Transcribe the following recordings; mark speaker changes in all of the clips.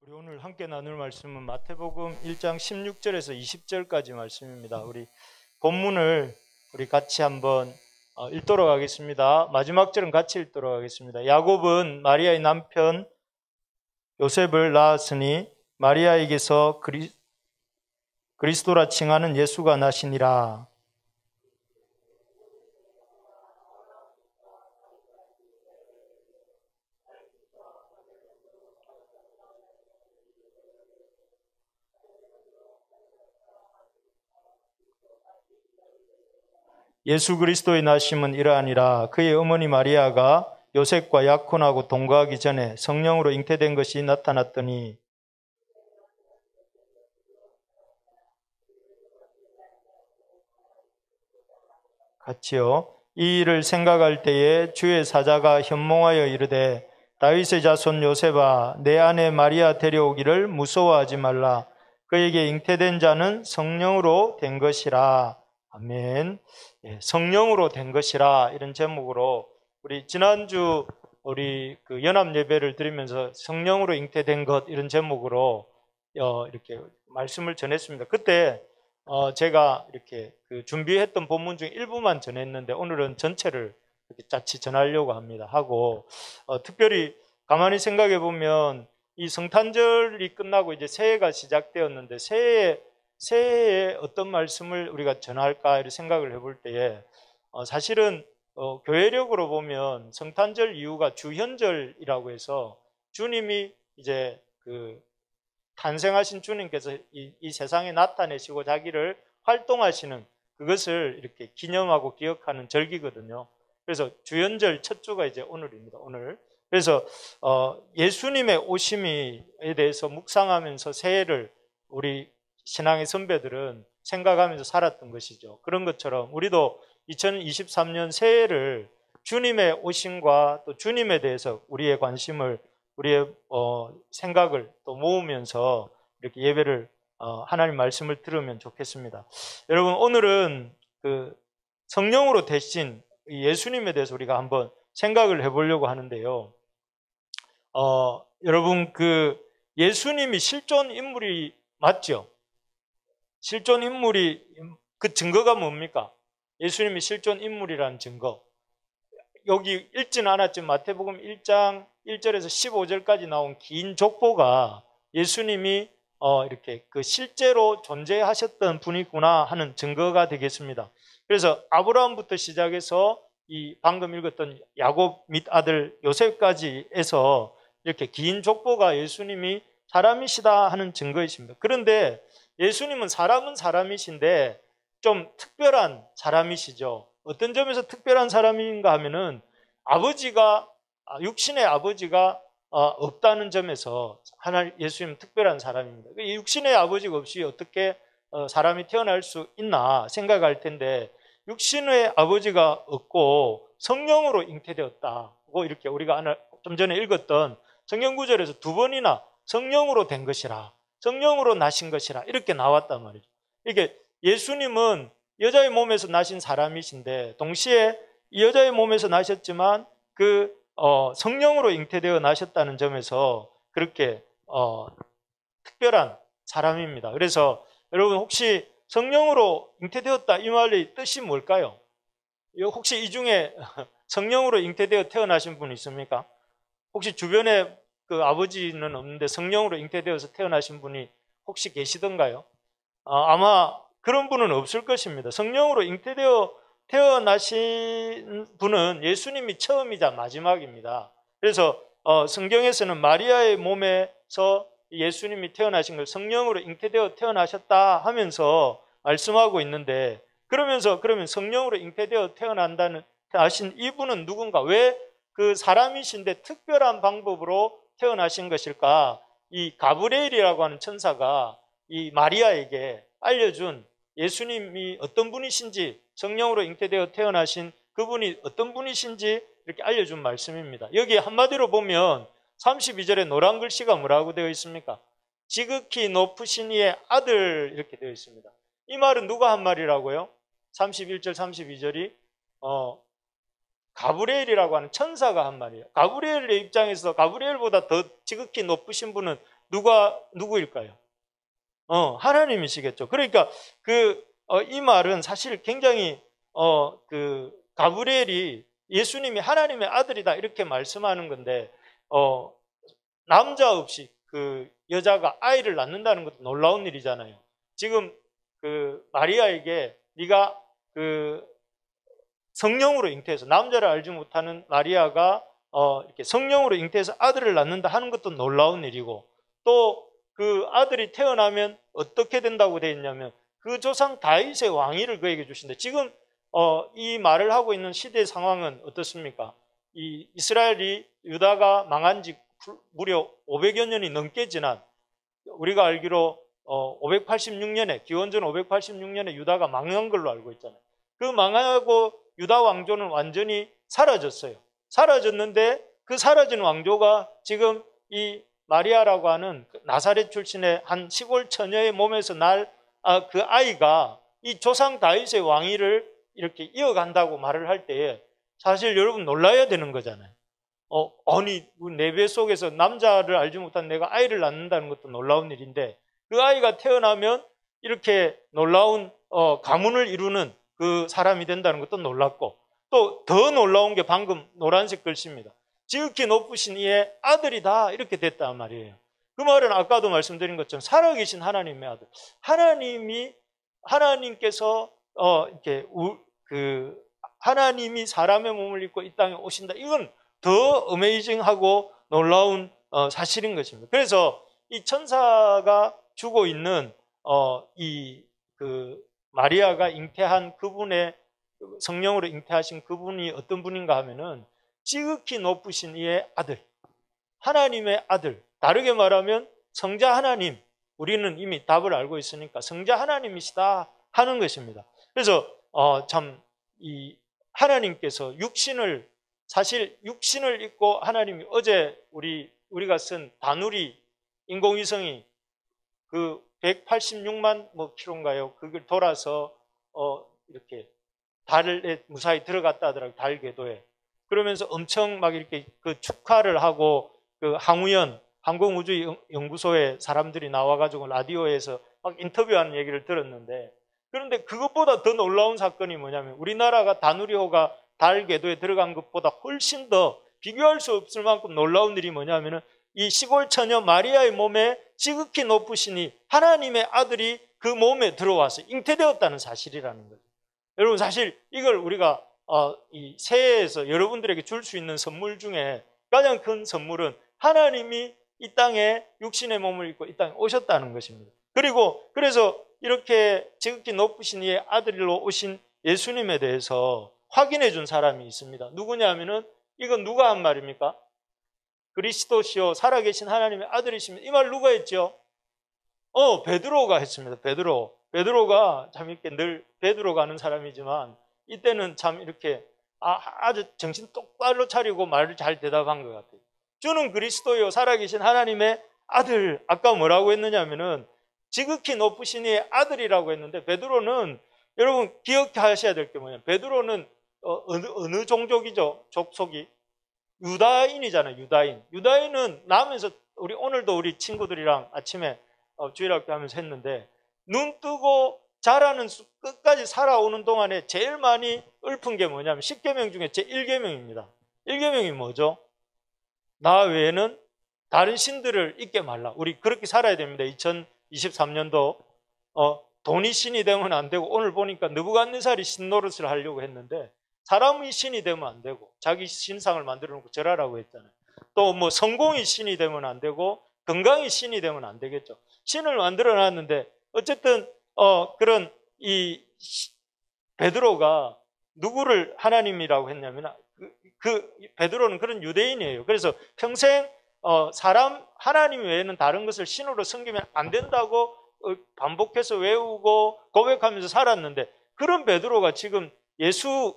Speaker 1: 우리 오늘 함께 나눌 말씀은 마태복음 1장 16절에서 20절까지 말씀입니다. 우리 본문을 우리 같이 한번 읽도록 하겠습니다. 마지막 절은 같이 읽도록 하겠습니다. 야곱은 마리아의 남편 요셉을 낳았으니 마리아에게서 그리스도라 칭하는 예수가 나시니라. 예수 그리스도의 나심은 이러하니라. 그의 어머니 마리아가 요셉과 약혼하고 동거하기 전에 성령으로 잉태된 것이 나타났더니 같이요. 이 일을 생각할 때에 주의 사자가 현몽하여 이르되 다윗의 자손 요셉아 내 아내 마리아 데려오기를 무서워하지 말라. 그에게 잉태된 자는 성령으로 된 것이라. 아멘. 성령으로 된 것이라 이런 제목으로 우리 지난주 우리 그 연합 예배를 드리면서 성령으로 잉태된 것 이런 제목으로 이렇게 말씀을 전했습니다. 그때 제가 이렇게 그 준비했던 본문 중 일부만 전했는데 오늘은 전체를 이렇게 자칫 전하려고 합니다. 하고 특별히 가만히 생각해 보면 이 성탄절이 끝나고 이제 새해가 시작되었는데 새해에 어떤 말씀을 우리가 전할까 이런 생각을 해볼 때에 사실은 교회력으로 보면 성탄절 이후가 주현절이라고 해서 주님이 이제 그 탄생하신 주님께서 이 세상에 나타내시고 자기를 활동하시는 그것을 이렇게 기념하고 기억하는 절기거든요. 그래서 주현절 첫 주가 이제 오늘입니다. 오늘. 그래서 예수님의 오심에 대해서 묵상하면서 새해를 우리 신앙의 선배들은 생각하면서 살았던 것이죠. 그런 것처럼 우리도 2023년 새해를 주님의 오심과 또 주님에 대해서 우리의 관심을 우리의 생각을 또 모으면서 이렇게 예배를 하나님 말씀을 들으면 좋겠습니다. 여러분 오늘은 그 성령으로 되신 예수님에 대해서 우리가 한번 생각을 해보려고 하는데요. 여러분 그 예수님이 실존 인물이 맞죠? 실존 인물이 그 증거가 뭡니까? 예수님이 실존 인물이라는 증거. 여기 읽지는 않았지만 마태복음 1장 1절에서 15절까지 나온 긴 족보가 예수님이 이렇게 그 실제로 존재하셨던 분이구나 하는 증거가 되겠습니다. 그래서 아브라함부터 시작해서 이 방금 읽었던 야곱 및 아들 요셉까지 해서 이렇게 긴 족보가 예수님이 사람이시다 하는 증거이십니다. 그런데 예수님은 사람은 사람이신데 좀 특별한 사람이시죠. 어떤 점에서 특별한 사람인가 하면은 육신의 아버지가 없다는 점에서 예수님은 특별한 사람입니다. 육신의 아버지가 없이 어떻게 사람이 태어날 수 있나 생각할 텐데 육신의 아버지가 없고 성령으로 잉태되었다고 이렇게 우리가 좀 전에 읽었던 성경 구절에서 두 번이나 성령으로 된 것이라 성령으로 나신 것이라 이렇게 나왔단 말이죠. 이게 예수님은 여자의 몸에서 나신 사람이신데 동시에 이 여자의 몸에서 나셨지만 그 성령으로 잉태되어 나셨다는 점에서 그렇게 특별한 사람입니다. 그래서 여러분 혹시 성령으로 잉태되었다 이 말의 뜻이 뭘까요? 혹시 이 중에 성령으로 잉태되어 태어나신 분 있습니까? 혹시 주변에 그 아버지는 없는데 성령으로 잉태되어서 태어나신 분이 혹시 계시던가요? 아마 그런 분은 없을 것입니다. 성령으로 잉태되어 태어나신 분은 예수님이 처음이자 마지막입니다. 그래서 성경에서는 마리아의 몸에서 예수님이 태어나신 걸 성령으로 잉태되어 태어나셨다 하면서 말씀하고 있는데 그러면 성령으로 잉태되어 태어나신 이분은 누군가? 왜 그 사람이신데 특별한 방법으로 태어나신 것일까? 이 가브리엘이라고 하는 천사가 이 마리아에게 알려준 예수님이 어떤 분이신지 성령으로 잉태되어 태어나신 그분이 어떤 분이신지 이렇게 알려준 말씀입니다. 여기 한마디로 보면 32절에 노란 글씨가 뭐라고 되어 있습니까? 지극히 높으신 이의 아들 이렇게 되어 있습니다. 이 말은 누가 한 말이라고요? 31절 32절이 가브리엘이라고 하는 천사가 한 말이에요. 가브리엘의 입장에서 가브리엘보다 더 지극히 높으신 분은 누구일까요? 하나님이시겠죠. 그러니까 이 말은 사실 굉장히 가브리엘이 예수님이 하나님의 아들이다 이렇게 말씀하는 건데 남자 없이 그 여자가 아이를 낳는다는 것도 놀라운 일이잖아요. 지금 마리아에게 네가 성령으로 잉태해서 남자를 알지 못하는 마리아가 이렇게 성령으로 잉태해서 아들을 낳는다 하는 것도 놀라운 일이고, 또 그 아들이 태어나면 어떻게 된다고 되어 있냐면 그 조상 다윗의 왕위를 그에게 주신대. 지금 이 말을 하고 있는 시대의 상황은 어떻습니까? 이 이스라엘이 유다가 망한 지 무려 500여 년이 넘게 지난, 우리가 알기로 586년에 기원전 586년에 유다가 망한 걸로 알고 있잖아요. 그 망하고 유다 왕조는 완전히 사라졌어요. 사라졌는데 그 사라진 왕조가 지금 이 마리아라고 하는 나사렛 출신의 한 시골 처녀의 몸에서 날 그 아이가 이 조상 다윗의 왕위를 이렇게 이어간다고 말을 할 때에 사실 여러분 놀라야 되는 거잖아요. 아니 내 뱃속에서 남자를 알지 못한 내가 아이를 낳는다는 것도 놀라운 일인데, 그 아이가 태어나면 이렇게 놀라운 가문을 이루는 그 사람이 된다는 것도 놀랍고, 또 더 놀라운 게 방금 노란색 글씨입니다. 지극히 높으신 이의 아들이다 이렇게 됐단 말이에요. 그 말은 아까도 말씀드린 것처럼 살아계신 하나님의 아들, 하나님께서 이렇게 하나님이 사람의 몸을 입고 이 땅에 오신다. 이건 더 어메이징하고 놀라운 사실인 것입니다. 그래서 이 천사가 주고 있는 마리아가 잉태한 그분의 성령으로 잉태하신 그분이 어떤 분인가 하면은 지극히 높으신 이의 아들, 하나님의 아들. 다르게 말하면 성자 하나님. 우리는 이미 답을 알고 있으니까 성자 하나님이시다 하는 것입니다. 그래서 참 이 하나님께서 사실 육신을 입고 하나님이 어제 우리가 쓴 다누리 인공위성이 그 186만 킬로인가요? 그걸 돌아서 이렇게 달에 무사히 들어갔다 하더라고요. 달 궤도에. 그러면서 엄청 막 이렇게 그 축하를 하고 그 항우연 항공우주연구소에 사람들이 나와가지고 라디오에서 막 인터뷰하는 얘기를 들었는데, 그런데 그것보다 더 놀라운 사건이 뭐냐면 우리나라가 다누리호가 달 궤도에 들어간 것보다 훨씬 더 비교할 수 없을 만큼 놀라운 일이 뭐냐면은 이 시골 처녀 마리아의 몸에 지극히 높으시니 하나님의 아들이 그 몸에 들어와서 잉태되었다는 사실이라는 거죠. 여러분 사실 이걸 우리가 이 새해에서 여러분들에게 줄 수 있는 선물 중에 가장 큰 선물은 하나님이 이 땅에 육신의 몸을 입고 이 땅에 오셨다는 것입니다. 그래서 이렇게 지극히 높으신 이의 아들로 오신 예수님에 대해서 확인해 준 사람이 있습니다. 누구냐 하면은 이건 누가 한 말입니까? 그리스도시요 살아계신 하나님의 아들이십니다. 이 말 누가 했죠? 베드로가 했습니다. 베드로가 참 이렇게 늘 베드로가 하는 사람이지만 이때는 참 이렇게 아주 정신 똑바로 차리고 말을 잘 대답한 것 같아요. 주는 그리스도요 살아계신 하나님의 아들. 아까 뭐라고 했느냐 하면은 지극히 높으신 이의 아들이라고 했는데, 베드로는 여러분 기억하셔야 될 게 뭐냐면 베드로는 어느 종족이죠? 족속이 유다인이잖아요. 유다인은 나면서 오늘도 우리 친구들이랑 아침에 주일학교 하면서 했는데, 눈 뜨고 자라는 끝까지 살아오는 동안에 제일 많이 읊은 게 뭐냐면 10계명 중에 제 1계명입니다. 1계명이 뭐죠? 나 외에는 다른 신들을 잊게 말라. 우리 그렇게 살아야 됩니다. 2023년도 돈이 신이 되면 안 되고, 오늘 보니까 느부갓네살이 신 노릇을 하려고 했는데 사람이 신이 되면 안 되고 자기 신상을 만들어 놓고 절하라고 했잖아요. 또 성공이 신이 되면 안 되고 건강이 신이 되면 안 되겠죠. 신을 만들어 놨는데 어쨌든 그런 이 베드로가 누구를 하나님이라고 했냐면 베드로는 그런 유대인이에요. 그래서 평생 하나님 외에는 다른 것을 신으로 섬기면 안 된다고 반복해서 외우고 고백하면서 살았는데, 그런 베드로가 지금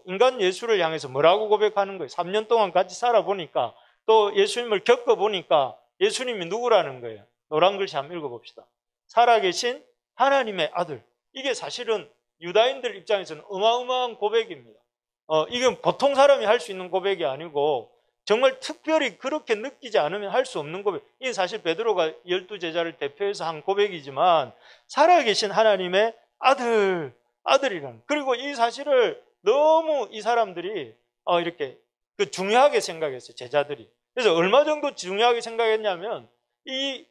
Speaker 1: 인간 예수를 향해서 뭐라고 고백하는 거예요? 3년 동안 같이 살아보니까 또 예수님을 겪어보니까 예수님이 누구라는 거예요? 노란 글씨 한번 읽어봅시다. 살아계신 하나님의 아들. 이게 사실은 유다인들 입장에서는 어마어마한 고백입니다. 이건 보통 사람이 할 수 있는 고백이 아니고 정말 특별히 그렇게 느끼지 않으면 할 수 없는 고백. 이게 사실 베드로가 12제자를 대표해서 한 고백이지만 살아계신 하나님의 아들이라는. 그리고 이 사실을 너무 이 사람들이 이렇게 중요하게 생각했어요. 제자들이. 그래서 얼마 정도 중요하게 생각했냐면 이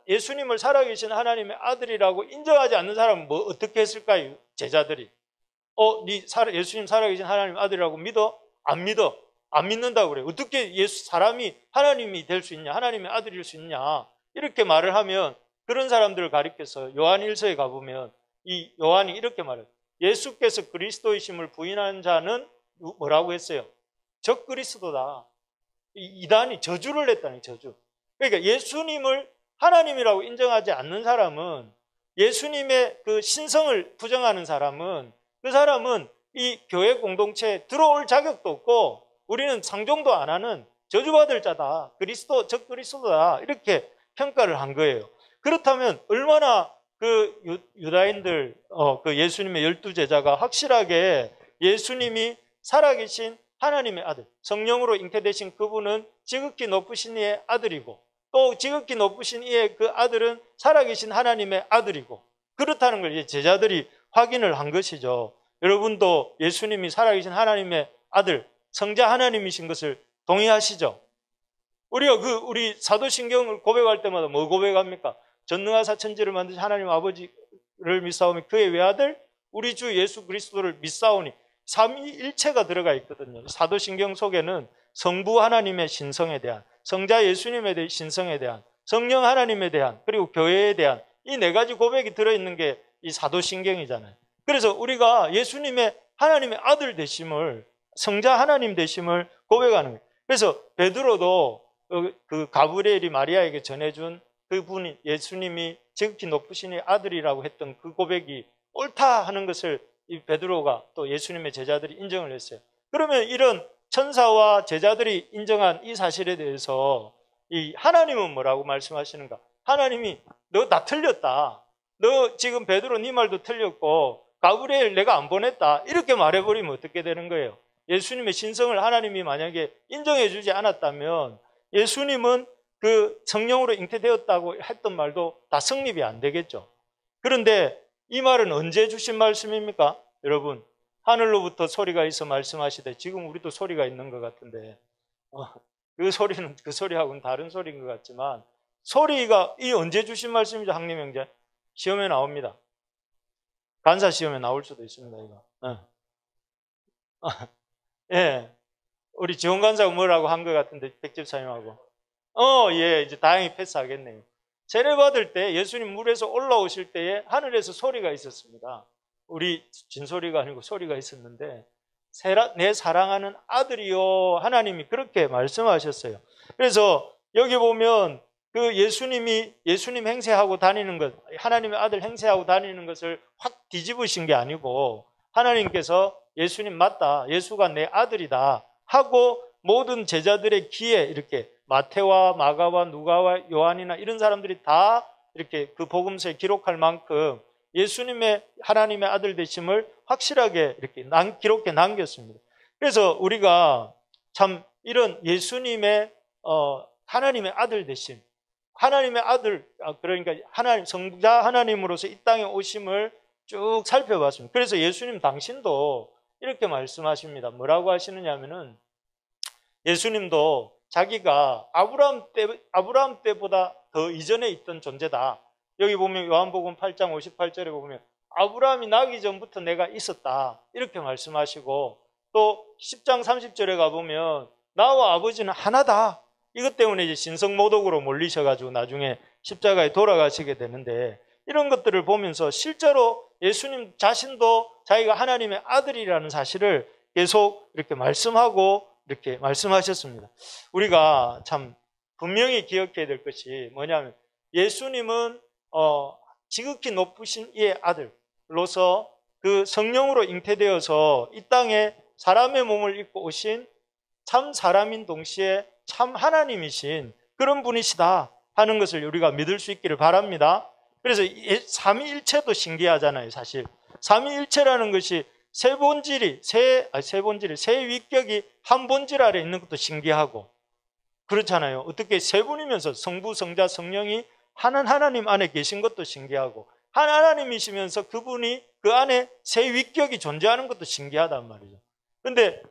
Speaker 1: 예수님을 살아계신 하나님의 아들이라고 인정하지 않는 사람은 뭐 어떻게 했을까요? 제자들이. 예수님 살아계신 하나님의 아들이라고 믿어? 안 믿어. 안 믿는다고 그래요. 어떻게 사람이 하나님이 될 수 있냐? 하나님의 아들일 수 있냐? 이렇게 말을 하면 그런 사람들을 가리켜서 요한 1서에 가보면 이 요한이 이렇게 말해요. 예수께서 그리스도이심을 부인하는 자는 뭐라고 했어요? 적 그리스도다. 이단이 저주를 냈다니, 저주. 그러니까 예수님을 하나님이라고 인정하지 않는 사람은, 예수님의 그 신성을 부정하는 사람은, 그 사람은 이 교회 공동체에 들어올 자격도 없고 우리는 상종도 안 하는 저주받을 자다. 적 그리스도다. 이렇게 평가를 한 거예요. 그렇다면 얼마나 그 유다인들, 그 예수님의 12제자가 확실하게 예수님이 살아계신 하나님의 아들, 성령으로 잉태되신 그분은 지극히 높으신 이의 아들이고, 또 지극히 높으신 이의 그 아들은 살아계신 하나님의 아들이고, 그렇다는 걸 이제 제자들이 확인을 한 것이죠. 여러분도 예수님이 살아계신 하나님의 아들, 성자 하나님이신 것을 동의하시죠? 우리가 우리 사도신경을 고백할 때마다 뭐 고백합니까? 전능하사 천지를 만드신 하나님 아버지를 믿사오니 그의 외아들 우리 주 예수 그리스도를 믿사오니, 삼위일체가 들어가 있거든요. 사도신경 속에는 성부 하나님의 신성에 대한, 성자 예수님에 대한 신성에 대한, 성령 하나님에 대한, 그리고 교회에 대한 이 네 가지 고백이 들어있는 게 이 사도신경이잖아요. 그래서 우리가 예수님의 하나님의 아들 되심을, 성자 하나님 되심을 고백하는 거예요. 그래서 베드로도 그 가브리엘이 마리아에게 전해준 그분이 예수님이 지극히 높으신 이 아들이라고 했던 그 고백이 옳다 하는 것을 이 베드로가 또 예수님의 제자들이 인정을 했어요. 그러면 이런 천사와 제자들이 인정한 이 사실에 대해서 이 하나님은 뭐라고 말씀하시는가? 하나님이 너 다 틀렸다. 너 지금 베드로 네 말도 틀렸고 가브리엘 내가 안 보냈다. 이렇게 말해버리면 어떻게 되는 거예요? 예수님의 신성을 하나님이 만약에 인정해 주지 않았다면 예수님은 그 성령으로 잉태되었다고 했던 말도 다 성립이 안 되겠죠. 그런데 이 말은 언제 주신 말씀입니까? 여러분, 하늘로부터 소리가 있어 말씀하시되, 지금 우리도 소리가 있는 것 같은데 그 소리는 그 소리하고는 다른 소리인 것 같지만, 소리가 이 언제 주신 말씀이죠? 학님 형제, 시험에 나옵니다. 간사 시험에 나올 수도 있습니다. 이거. 예, 우리 지원 간사가 뭐라고 한 것 같은데, 백집사님하고. 예, 이제 다행히 패스하겠네요. 세례 받을 때 예수님 물에서 올라오실 때에 하늘에서 소리가 있었습니다. 우리 진소리가 아니고 소리가 있었는데, 내 사랑하는 아들이요, 하나님이 그렇게 말씀하셨어요. 그래서 여기 보면 그 예수님 행세하고 다니는 것, 하나님의 아들 행세하고 다니는 것을 확 뒤집으신 게 아니고, 하나님께서 예수님 맞다, 예수가 내 아들이다 하고 모든 제자들의 귀에 이렇게 마태와 마가와 누가와 요한이나 이런 사람들이 다 이렇게 그 복음서에 기록할 만큼 예수님의 하나님의 아들 되심을 확실하게 이렇게 기록해 남겼습니다. 그래서 우리가 참 이런 예수님의 하나님의 아들 되심, 하나님의 아들, 그러니까 성자 하나님으로서 이 땅에 오심을 쭉 살펴봤습니다. 그래서 예수님 당신도 이렇게 말씀하십니다. 뭐라고 하시느냐면은, 예수님도 자기가 아브라함 때보다 더 이전에 있던 존재다. 여기 보면 요한복음 8장 58절에 보면 아브라함이 나기 전부터 내가 있었다, 이렇게 말씀하시고, 또 10장 30절에 가보면 나와 아버지는 하나다. 이것 때문에 이제 신성모독으로 몰리셔가지고 나중에 십자가에 돌아가시게 되는데, 이런 것들을 보면서 실제로 예수님 자신도 자기가 하나님의 아들이라는 사실을 계속 이렇게 말씀하고 이렇게 말씀하셨습니다. 우리가 참 분명히 기억해야 될 것이 뭐냐면, 예수님은 지극히 높으신 이의 아들로서 그 성령으로 잉태되어서 이 땅에 사람의 몸을 입고 오신 참 사람인 동시에 참 하나님이신 그런 분이시다 하는 것을 우리가 믿을 수 있기를 바랍니다. 그래서 삼위일체도 신기하잖아요. 사실 삼위일체라는 것이 세 위격이 한 본질 아래 있는 것도 신기하고, 그렇잖아요. 어떻게 세 분이면서 성부, 성자, 성령이 한 하나님 안에 계신 것도 신기하고, 한 하나님이시면서 그분이 그 안에 세 위격이 존재하는 것도 신기하단 말이죠. 근데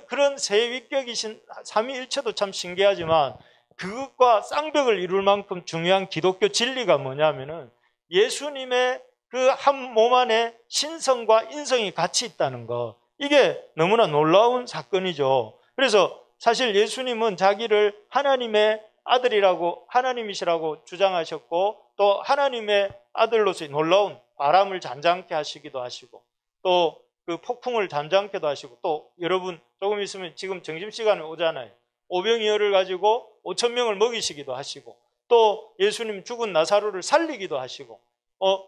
Speaker 1: 그런 세 위격이신 삼위일체도 참 신기하지만, 그것과 쌍벽을 이룰 만큼 중요한 기독교 진리가 뭐냐면은 예수님의 그 한 몸 안에 신성과 인성이 같이 있다는 거, 이게 너무나 놀라운 사건이죠. 그래서 사실 예수님은 자기를 하나님의 아들이라고, 하나님이시라고 주장하셨고, 또 하나님의 아들로서의 놀라운 바람을 잔잔케 하시기도 하시고, 또 그 폭풍을 잔잔케도 하시고, 또 여러분 조금 있으면 지금 점심시간에 오잖아요. 오병이어를 가지고 5천 명을 먹이시기도 하시고, 또 예수님 죽은 나사로를 살리기도 하시고,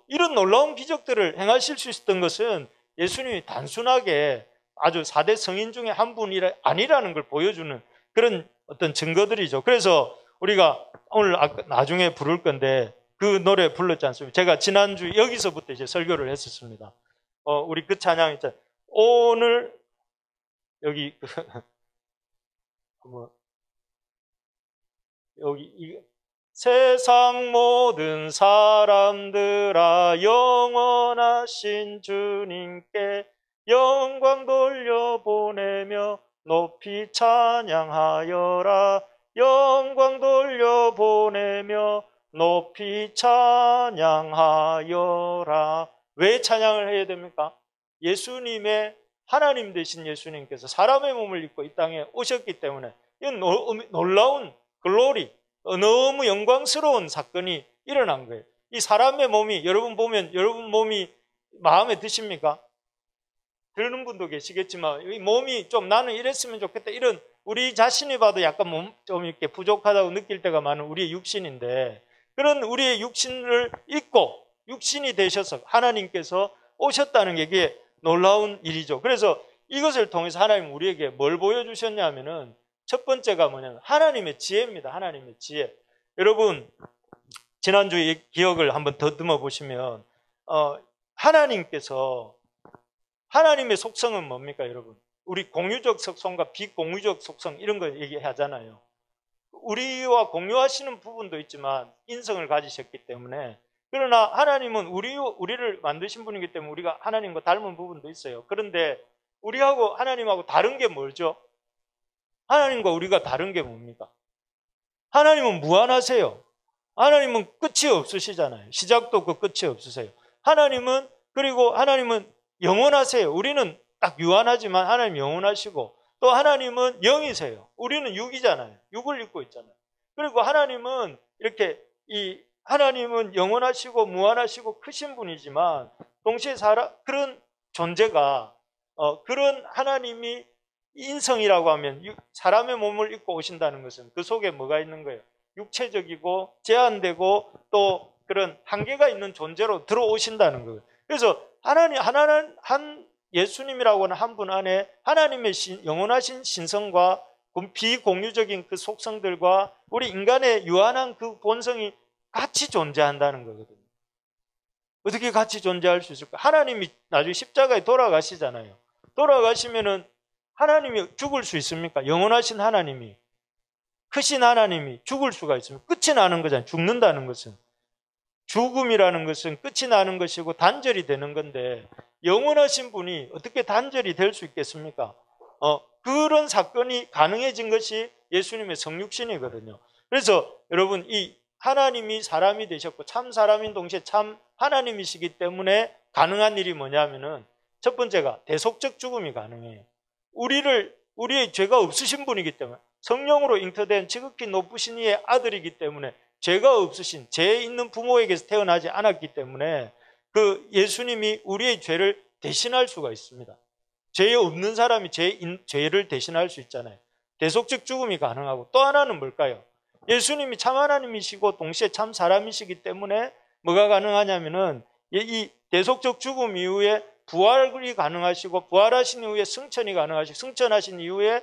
Speaker 1: 이런 놀라운 기적들을 행하실 수 있었던 것은 예수님이 단순하게 아주 4대 성인 중에 한 분이 아니라는 걸 보여주는 그런 어떤 증거들이죠. 그래서 우리가 오늘 나중에 부를 건데 그 노래 불렀지 않습니까? 제가 지난주 여기서부터 이제 설교를 했었습니다. 우리 그 찬양 있잖아요. 오늘 여기 여기 세상 모든 사람들아 영원하신 주님께 영광 돌려보내며 높이 찬양하여라. 영광 돌려보내며 높이 찬양하여라. 왜 찬양을 해야 됩니까? 예수님의, 하나님 되신 예수님께서 사람의 몸을 입고 이 땅에 오셨기 때문에 이건 놀라운 글로리, 너무 영광스러운 사건이 일어난 거예요. 이 사람의 몸이, 여러분 보면 여러분 몸이 마음에 드십니까? 드는 분도 계시겠지만 이 몸이 좀 나는 이랬으면 좋겠다, 이런 우리 자신이 봐도 약간 몸 좀 이렇게 부족하다고 느낄 때가 많은 우리의 육신인데, 그런 우리의 육신을 입고 육신이 되셔서 하나님께서 오셨다는 게 이게 놀라운 일이죠. 그래서 이것을 통해서 하나님 우리에게 뭘 보여주셨냐면은 첫 번째가 뭐냐면 하나님의 지혜입니다. 하나님의 지혜. 여러분 지난주에 기억을 한번 더듬어 보시면 하나님께서, 하나님의 속성은 뭡니까 여러분? 우리 공유적 속성과 비공유적 속성 이런 거 얘기하잖아요. 우리와 공유하시는 부분도 있지만 인성을 가지셨기 때문에, 그러나 하나님은 우리를 만드신 분이기 때문에 우리가 하나님과 닮은 부분도 있어요. 그런데 우리하고 하나님하고 다른 게 뭐죠? 하나님과 우리가 다른 게 뭡니까? 하나님은 무한하세요. 하나님은 끝이 없으시잖아요. 시작도 없고 끝이 없으세요. 그리고 하나님은 영원하세요. 우리는 딱 유한하지만 하나님 영원하시고, 또 하나님은 영이세요. 우리는 육이잖아요. 육을 입고 있잖아요. 그리고 하나님은 하나님은 영원하시고 무한하시고 크신 분이지만 동시에 그런 존재가, 그런 하나님이 인성이라고 하면 사람의 몸을 입고 오신다는 것은 그 속에 뭐가 있는 거예요? 육체적이고 제한되고 또 그런 한계가 있는 존재로 들어오신다는 거예요. 그래서 한 예수님이라고 하는 한 분 안에 하나님의 영원하신 신성과 비공유적인 그 속성들과 우리 인간의 유한한 그 본성이 같이 존재한다는 거거든요. 어떻게 같이 존재할 수 있을까? 하나님이 나중에 십자가에 돌아가시잖아요. 돌아가시면은 하나님이 죽을 수 있습니까? 영원하신 하나님이, 크신 하나님이 죽을 수가 있습니까? 끝이 나는 거잖아요. 죽는다는 것은. 죽음이라는 것은 끝이 나는 것이고 단절이 되는 건데, 영원하신 분이 어떻게 단절이 될 수 있겠습니까? 그런 사건이 가능해진 것이 예수님의 성육신이거든요. 그래서 여러분, 이 하나님이 사람이 되셨고 참 사람인 동시에 참 하나님이시기 때문에 가능한 일이 뭐냐면은 첫 번째가 대속적 죽음이 가능해요. 우리의 죄가 없으신 분이기 때문에, 성령으로 잉태된 지극히 높으신 이의 아들이기 때문에 죄가 없으신, 죄 있는 부모에게서 태어나지 않았기 때문에 그 예수님이 우리의 죄를 대신할 수가 있습니다. 죄 없는 사람이 죄를 대신할 수 있잖아요. 대속적 죽음이 가능하고, 또 하나는 뭘까요? 예수님이 참 하나님이시고 동시에 참 사람이시기 때문에 뭐가 가능하냐면은 이 대속적 죽음 이후에 부활이 가능하시고, 부활하신 이후에 승천이 가능하시고, 승천하신 이후에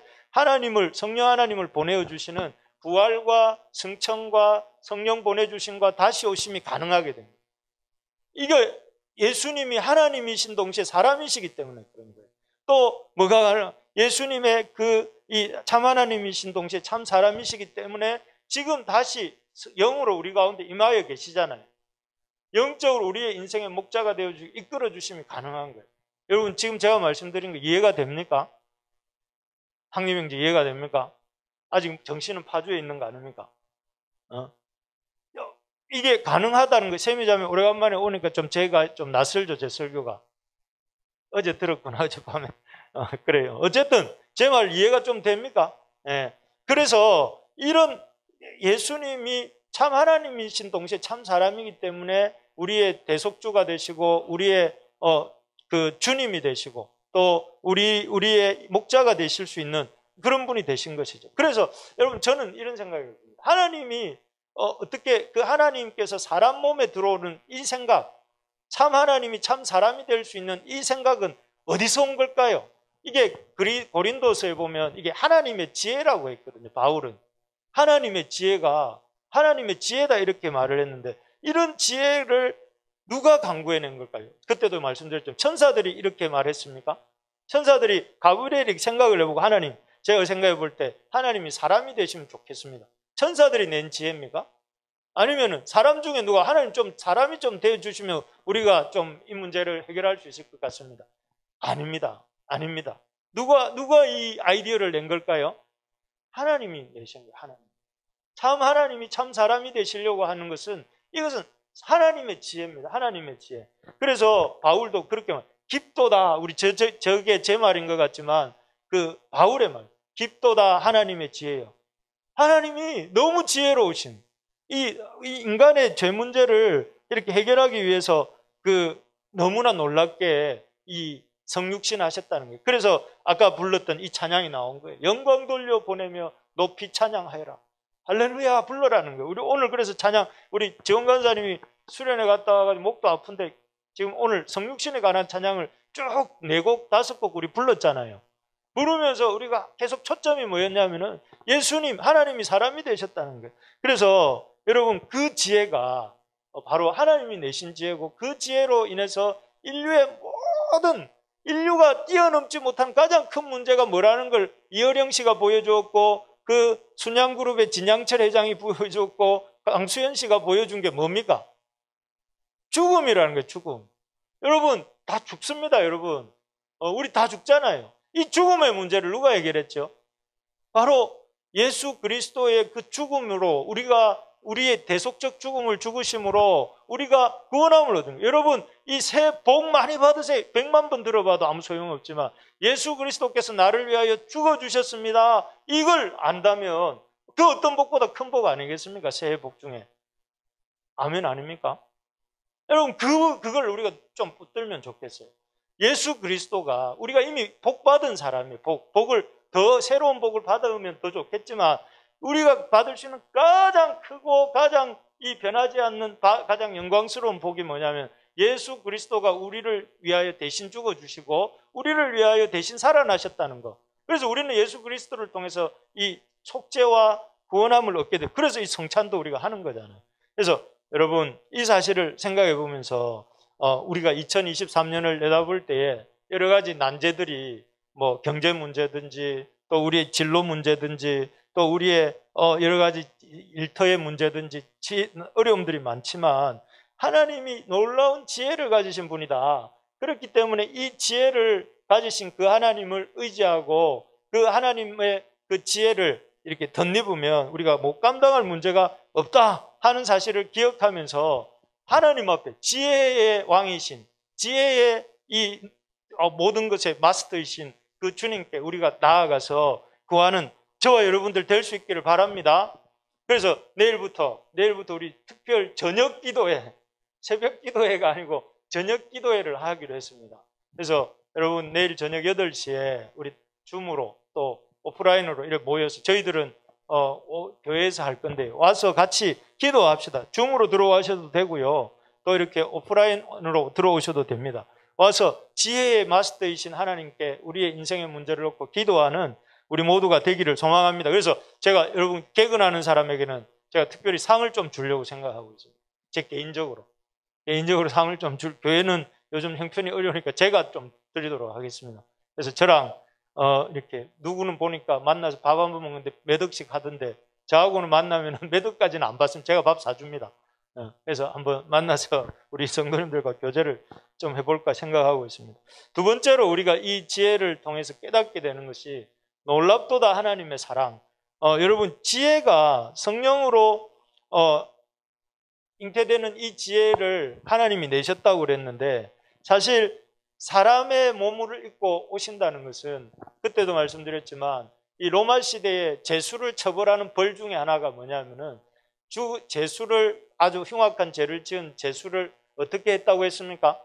Speaker 1: 성령 하나님을 보내주시는 부활과 승천과 성령 보내주심과 다시 오심이 가능하게 됩니다. 이게 예수님이 하나님이신 동시에 사람이시기 때문에 그런 거예요. 또 뭐가 가능? 예수님의 그 이 참 하나님이신 동시에 참 사람이시기 때문에 지금 다시 영으로 우리 가운데 임하여 계시잖아요. 영적으로 우리의 인생의 목자가 되어주고 이끌어 주심이 가능한 거예요. 여러분 지금 제가 말씀드린 거 이해가 됩니까? 학리명제 이해가 됩니까? 아직 정신은 파주에 있는 거 아닙니까? 이게 가능하다는 거. 세미자매 오래간만에 오니까 좀 제가 좀 낯설죠, 제 설교가. 어제 들었구나, 어젯밤에. 그래요. 어쨌든 제 말 이해가 좀 됩니까? 예. 그래서 이런 예수님이 참 하나님이신 동시에 참 사람이기 때문에 우리의 대속주가 되시고 우리의 그 주님이 되시고 또 우리의 목자가 되실 수 있는 그런 분이 되신 것이죠. 그래서 여러분 저는 이런 생각이 듭니다. 하나님이 어떻게 그 하나님께서 사람 몸에 들어오는 이 생각, 참 하나님이 참 사람이 될 수 있는 이 생각은 어디서 온 걸까요? 이게 고린도서에 보면 이게 하나님의 지혜라고 했거든요. 바울은 하나님의 지혜가 하나님의 지혜다 이렇게 말을 했는데 이런 지혜를 누가 강구해낸 걸까요? 그때도 말씀드렸죠. 천사들이 이렇게 말했습니까? 천사들이 가브리엘이 생각을 해보고 하나님, 제가 생각해 볼 때 하나님이 사람이 되시면 좋겠습니다. 천사들이 낸 지혜입니까? 아니면은 사람 중에 누가 하나님 좀 사람이 좀 되어주시면 우리가 좀 이 문제를 해결할 수 있을 것 같습니다. 아닙니다. 아닙니다. 누가 이 아이디어를 낸 걸까요? 하나님이 내신 거예요. 하나님. 참 하나님이 참 사람이 되시려고 하는 것은 이것은 하나님의 지혜입니다. 하나님의 지혜. 그래서 바울도 그렇게 말. 깊도다. 우리 저게 제 말인 것 같지만 그 바울의 말. 깊도다 하나님의 지혜요. 하나님이 너무 지혜로우신 이 인간의 죄 문제를 이렇게 해결하기 위해서 그 너무나 놀랍게 이 성육신 하셨다는 거예요. 그래서 아까 불렀던 이 찬양이 나온 거예요. 영광 돌려 보내며 높이 찬양하여라. 할렐루야 불러라는 거예요. 우리 오늘 그래서 찬양, 우리 지원 간사님이 수련회 갔다 와가지고 목도 아픈데 지금 오늘 성육신에 관한 찬양을 쭉 4곡, 5곡 우리 불렀잖아요. 부르면서 우리가 계속 초점이 뭐였냐면은 예수님, 하나님이 사람이 되셨다는 거예요. 그래서 여러분 그 지혜가 바로 하나님이 내신 지혜고 그 지혜로 인해서 인류가 뛰어넘지 못한 가장 큰 문제가 뭐라는 걸 이어령 씨가 보여주었고 그 순양그룹의 진양철 회장이 보여주었고 강수현 씨가 보여준 게 뭡니까? 죽음이라는 거예요. 죽음. 여러분 다 죽습니다. 여러분 우리 다 죽잖아요. 이 죽음의 문제를 누가 해결했죠? 바로 예수 그리스도의 그 죽음으로 우리의 대속적 죽음을 죽으심으로 우리가 구원함을 얻은 거예요. 여러분 이 새 복 많이 받으세요. 100만 번 들어봐도 아무 소용없지만 예수 그리스도께서 나를 위하여 죽어주셨습니다. 이걸 안다면 그 어떤 복보다 큰 복 아니겠습니까? 새해 복 중에. 아멘 아닙니까? 여러분 그걸 우리가 좀 붙들면 좋겠어요. 예수 그리스도가 우리가 이미 복 받은 사람이에요. 복을 더 새로운 복을 받으면 더 좋겠지만 우리가 받을 수 있는 가장 크고 가장 이 변하지 않는 가장 영광스러운 복이 뭐냐면 예수 그리스도가 우리를 위하여 대신 죽어주시고 우리를 위하여 대신 살아나셨다는 거. 그래서 우리는 예수 그리스도를 통해서 이 속죄와 구원함을 얻게 돼요. 그래서 이 성찬도 우리가 하는 거잖아요. 그래서 여러분 이 사실을 생각해 보면서 우리가 2023년을 내다볼 때에 여러 가지 난제들이 뭐 경제 문제든지 또 우리의 진로 문제든지 또 우리의 여러 가지 일터의 문제든지 어려움들이 많지만 하나님이 놀라운 지혜를 가지신 분이다. 그렇기 때문에 이 지혜를 가지신 그 하나님을 의지하고 그 하나님의 그 지혜를 이렇게 덧입으면 우리가 못 감당할 문제가 없다 하는 사실을 기억하면서 하나님 앞에 지혜의 왕이신 지혜의 이 모든 것의 마스터이신 그 주님께 우리가 나아가서 구하는 저와 여러분들 될 수 있기를 바랍니다. 그래서 내일부터 우리 특별 저녁 기도회, 새벽 기도회가 아니고 저녁 기도회를 하기로 했습니다. 그래서 여러분 내일 저녁 8시에 우리 줌으로 또 오프라인으로 이렇게 모여서 저희들은 교회에서 할 건데 와서 같이 기도합시다. 줌으로 들어오셔도 되고요. 또 이렇게 오프라인으로 들어오셔도 됩니다. 와서 지혜의 마스터이신 하나님께 우리의 인생의 문제를 놓고 기도하는 우리 모두가 되기를 소망합니다. 그래서 제가 여러분 개근하는 사람에게는 제가 특별히 상을 좀 주려고 생각하고 있습니다. 제 개인적으로 상을 좀 교회는 요즘 형편이 어려우니까 제가 좀 드리도록 하겠습니다. 그래서 저랑 이렇게 누구는 보니까 만나서 밥 한 번 먹는데 몇 억씩 하던데 저하고는 만나면 몇 억까지는 안 받으면 제가 밥 사줍니다. 그래서 한번 만나서 우리 성도님들과 교제를 좀 해볼까 생각하고 있습니다. 두 번째로 우리가 이 지혜를 통해서 깨닫게 되는 것이 놀랍도다 하나님의 사랑. 여러분 지혜가 성령으로 잉태되는 이 지혜를 하나님이 내셨다고 그랬는데 사실 사람의 몸을 입고 오신다는 것은 그때도 말씀드렸지만 이 로마 시대에 죄수를 처벌하는 벌 중에 하나가 뭐냐면은 죄수를 아주 흉악한 죄를 지은 죄수를 어떻게 했다고 했습니까?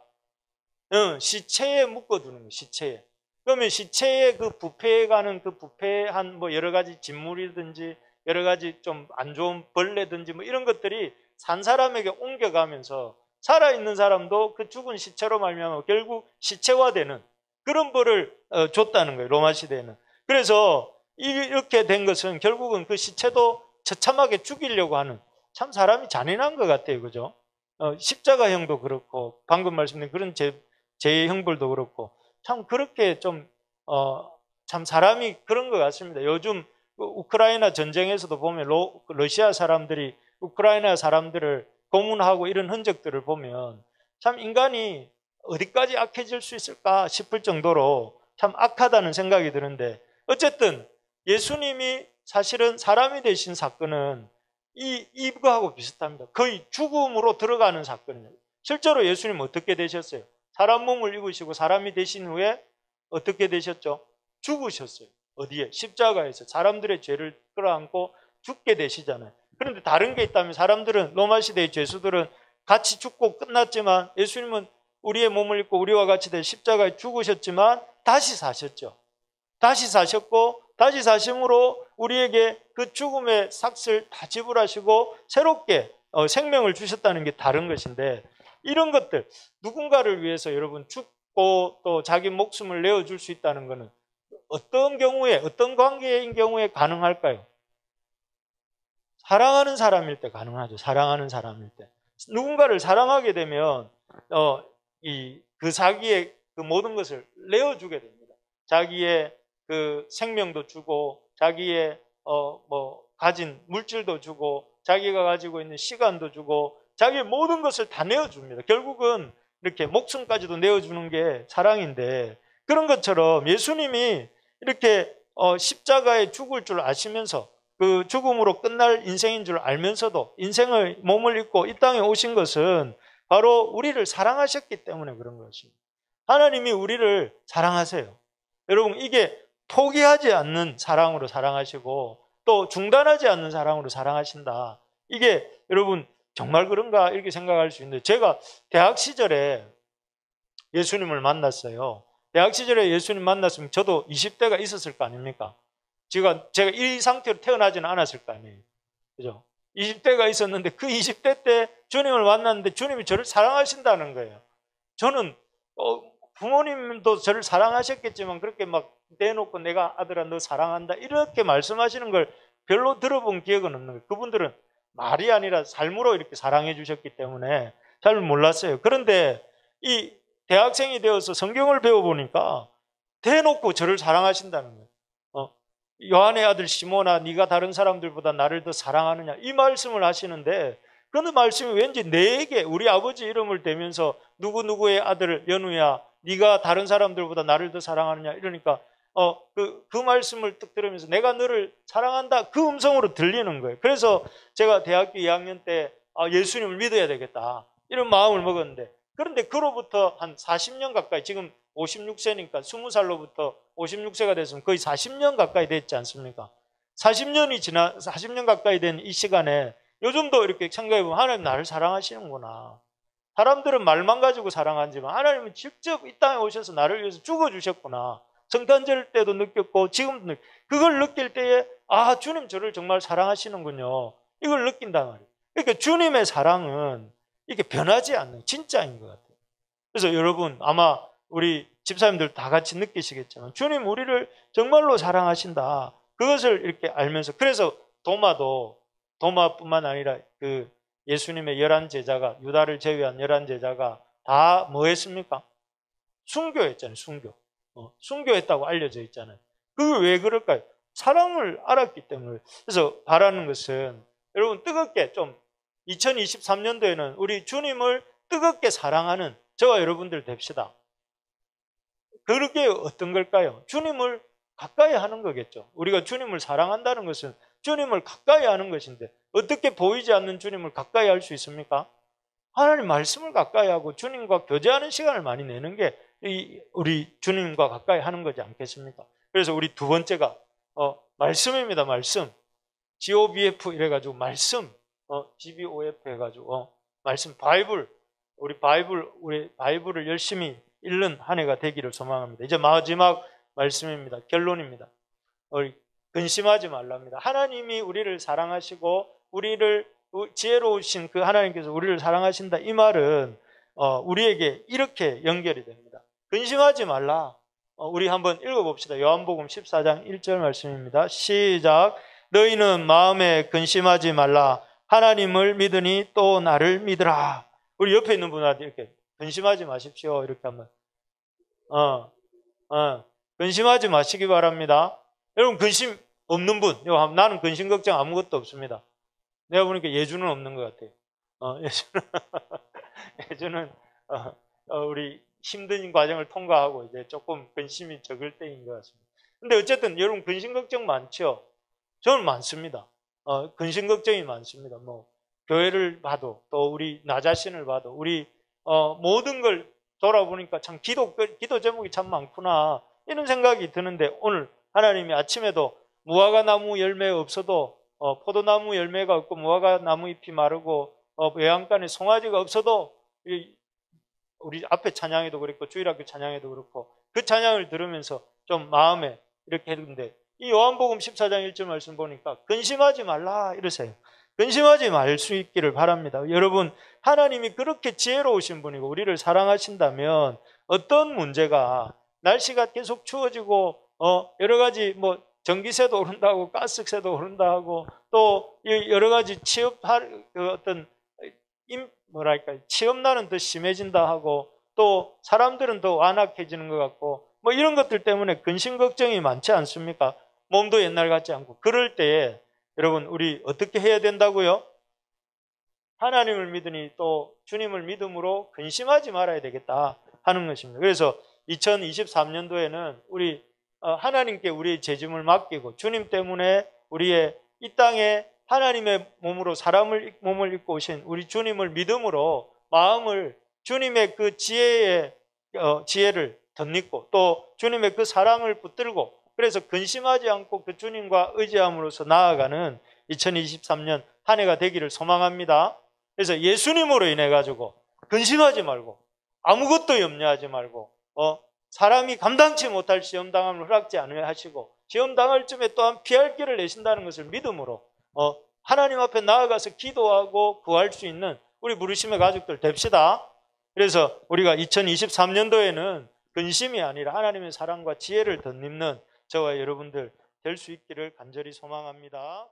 Speaker 1: 시체에 묶어두는 거예요. 시체에. 그러면 시체에 그 부패해가는 그 부패한 뭐 여러 가지 진물이든지 여러 가지 좀 안 좋은 벌레든지 뭐 이런 것들이 산 사람에게 옮겨가면서 살아있는 사람도 그 죽은 시체로 말미암아 결국 시체화되는 그런 벌을 줬다는 거예요. 로마 시대에는. 그래서 이렇게 된 것은 결국은 그 시체도 처참하게 죽이려고 하는 참 사람이 잔인한 것 같아요. 그죠? 십자가형도 그렇고 방금 말씀드린 그런 죄의 형벌도 그렇고 참 그렇게 좀 참 사람이 그런 것 같습니다. 요즘 우크라이나 전쟁에서도 보면 러시아 사람들이 우크라이나 사람들을 고문하고 이런 흔적들을 보면 참 인간이 어디까지 악해질 수 있을까 싶을 정도로 참 악하다는 생각이 드는데 어쨌든 예수님이 사실은 사람이 되신 사건은 이거하고 비슷합니다. 거의 죽음으로 들어가는 사건이에요. 실제로 예수님 어떻게 되셨어요? 사람 몸을 입으시고 사람이 되신 후에 어떻게 되셨죠? 죽으셨어요. 어디에? 십자가에서 사람들의 죄를 끌어안고 죽게 되시잖아요. 그런데 다른 게 있다면 사람들은 로마 시대의 죄수들은 같이 죽고 끝났지만 예수님은 우리의 몸을 입고 우리와 같이 될 십자가에 죽으셨지만 다시 사셨죠. 다시 사셨고 다시 사심으로 우리에게 그 죽음의 삭을 다 지불하시고 새롭게 생명을 주셨다는 게 다른 것인데 이런 것들 누군가를 위해서 여러분 죽고 또 자기 목숨을 내어줄 수 있다는 것은 어떤 경우에 어떤 관계인 경우에 가능할까요? 사랑하는 사람일 때 가능하죠. 사랑하는 사람일 때 누군가를 사랑하게 되면 그 자기의 그 모든 것을 내어주게 됩니다. 자기의 그 생명도 주고 자기의 가진 물질도 주고 자기가 가지고 있는 시간도 주고 자기의 모든 것을 다 내어줍니다. 결국은 이렇게 목숨까지도 내어주는 게 사랑인데 그런 것처럼 예수님이 이렇게 십자가에 죽을 줄 아시면서 그 죽음으로 끝날 인생인 줄 알면서도 인생의 몸을 입고 이 땅에 오신 것은 바로 우리를 사랑하셨기 때문에 그런 것입니다. 하나님이 우리를 사랑하세요. 여러분 이게 포기하지 않는 사랑으로 사랑하시고 또 중단하지 않는 사랑으로 사랑하신다. 이게 여러분 정말 그런가 이렇게 생각할 수 있는데 제가 대학 시절에 예수님을 만났어요. 대학 시절에 예수님 만났으면 저도 20대가 있었을 거 아닙니까? 제가 이 상태로 태어나지는 않았을 거 아니에요. 그죠? 20대가 있었는데 그 20대 때 주님을 만났는데 주님이 저를 사랑하신다는 거예요. 저는 부모님도 저를 사랑하셨겠지만 그렇게 막 내놓고 내가 아들아 너 사랑한다 이렇게 말씀하시는 걸 별로 들어본 기억은 없는 거예요. 그분들은 말이 아니라 삶으로 이렇게 사랑해 주셨기 때문에 잘 몰랐어요. 그런데 이 대학생이 되어서 성경을 배워보니까 대놓고 저를 사랑하신다는 거예요. 요한의 아들 시몬아 네가 다른 사람들보다 나를 더 사랑하느냐 이 말씀을 하시는데 그 말씀이 왠지 내게 우리 아버지 이름을 대면서 누구누구의 아들 연우야 네가 다른 사람들보다 나를 더 사랑하느냐 이러니까 그 말씀을 딱 들으면서 내가 너를 사랑한다 그 음성으로 들리는 거예요. 그래서 제가 대학교 2학년 때 예수님을 믿어야 되겠다 이런 마음을 먹었는데 그런데 그로부터 한 40년 가까이 지금 56세니까 20살로부터 56세가 됐으면 거의 40년 가까이 됐지 않습니까? 40년 가까이 된 이 시간에 요즘도 이렇게 생각해보면 하나님 나를 사랑하시는구나. 사람들은 말만 가지고 사랑하지만 하나님은 직접 이 땅에 오셔서 나를 위해서 죽어주셨구나. 성탄절 때도 느꼈고 지금도 그걸 느낄 때에 주님 저를 정말 사랑하시는군요. 이걸 느낀단 말이에요. 그러니까 주님의 사랑은 이게 변하지 않는 진짜인 것 같아요. 그래서 여러분 아마 우리 집사님들 다 같이 느끼시겠지만 주님 우리를 정말로 사랑하신다. 그것을 이렇게 알면서 그래서 도마뿐만 아니라 그 예수님의 11제자가 유다를 제외한 11제자가 다 뭐 했습니까? 순교했잖아요. 순교했다고 알려져 있잖아요. 그게 왜 그럴까요? 사랑을 알았기 때문에. 그래서 바라는 것은 여러분 뜨겁게 좀 2023년도에는 우리 주님을 뜨겁게 사랑하는 저와 여러분들 됩시다. 그게 어떤 걸까요? 주님을 가까이 하는 거겠죠. 우리가 주님을 사랑한다는 것은 주님을 가까이 하는 것인데 어떻게 보이지 않는 주님을 가까이 할 수 있습니까? 하나님 말씀을 가까이 하고 주님과 교제하는 시간을 많이 내는 게 우리 주님과 가까이 하는 거지 않겠습니까? 그래서 우리 두 번째가 말씀입니다. 말씀. GOBF 이래가지고 말씀, GBOF 해가지고 말씀 바이블, 우리 바이블을 열심히 읽는 한 해가 되기를 소망합니다. 이제 마지막 말씀입니다. 결론입니다. 근심하지 말랍니다. 하나님이 우리를 사랑하시고 우리를 지혜로우신 그 하나님께서 우리를 사랑하신다. 이 말은 우리에게 이렇게 연결이 됩니다. 근심하지 말라. 우리 한번 읽어봅시다. 요한복음 14장 1절 말씀입니다. 시작. 너희는 마음에 근심하지 말라. 하나님을 믿으니 또 나를 믿으라. 우리 옆에 있는 분한테 이렇게 근심하지 마십시오. 이렇게 한번. 근심하지 마시기 바랍니다. 여러분 근심 없는 분, 나는 근심 걱정 아무것도 없습니다. 내가 보니까 예주는 없는 것 같아요. 예주는 우리 힘든 과정을 통과하고 이제 조금 근심이 적을 때인 것 같습니다. 근데 어쨌든 여러분 근심 걱정 많죠? 저는 많습니다. 근심 걱정이 많습니다. 뭐 교회를 봐도 또 우리 나 자신을 봐도 우리 모든 걸 돌아보니까 참 기도 제목이 참 많구나 이런 생각이 드는데 오늘 하나님이 아침에도 무화과 나무 열매 없어도 포도나무 열매가 없고 무화과 나무 잎이 마르고 외양간에 송아지가 없어도 우리 앞에 찬양에도 그렇고 주일학교 찬양에도 그렇고 그 찬양을 들으면서 좀 마음에 이렇게 했는데 이 요한복음 14장 1절 말씀 보니까 근심하지 말라 이러세요. 근심하지 말 수 있기를 바랍니다. 여러분 하나님이 그렇게 지혜로우신 분이고 우리를 사랑하신다면 어떤 문제가 날씨가 계속 추워지고 여러 가지 뭐 전기세도 오른다고 가스세도 오른다고 또 여러 가지 취업할 어떤 취업난은 더 심해진다 하고 또 사람들은 더 완악해지는 것 같고 뭐 이런 것들 때문에 근심 걱정이 많지 않습니까? 몸도 옛날 같지 않고 그럴 때에 여러분 우리 어떻게 해야 된다고요? 하나님을 믿으니 또 주님을 믿음으로 근심하지 말아야 되겠다 하는 것입니다. 그래서 2023년도에는 우리 하나님께 우리의 죄짐을 맡기고 주님 때문에 우리의 이 땅에 하나님의 몸을 입고 오신 우리 주님을 믿음으로 마음을 주님의 그 지혜를 덧입고 또 주님의 그 사랑을 붙들고 그래서 근심하지 않고 그 주님과 의지함으로써 나아가는 2023년 한 해가 되기를 소망합니다. 그래서 예수님으로 인해 가지고 근심하지 말고 아무것도 염려하지 말고 사람이 감당치 못할 시험당함을 허락지 않으려 하시고 시험당할 쯤에 또한 피할 길을 내신다는 것을 믿음으로 하나님 앞에 나아가서 기도하고 구할 수 있는 우리 부르심의 가족들 됩시다. 그래서 우리가 2023년도에는 근심이 아니라 하나님의 사랑과 지혜를 덧입는 저와 여러분들 될 수 있기를 간절히 소망합니다.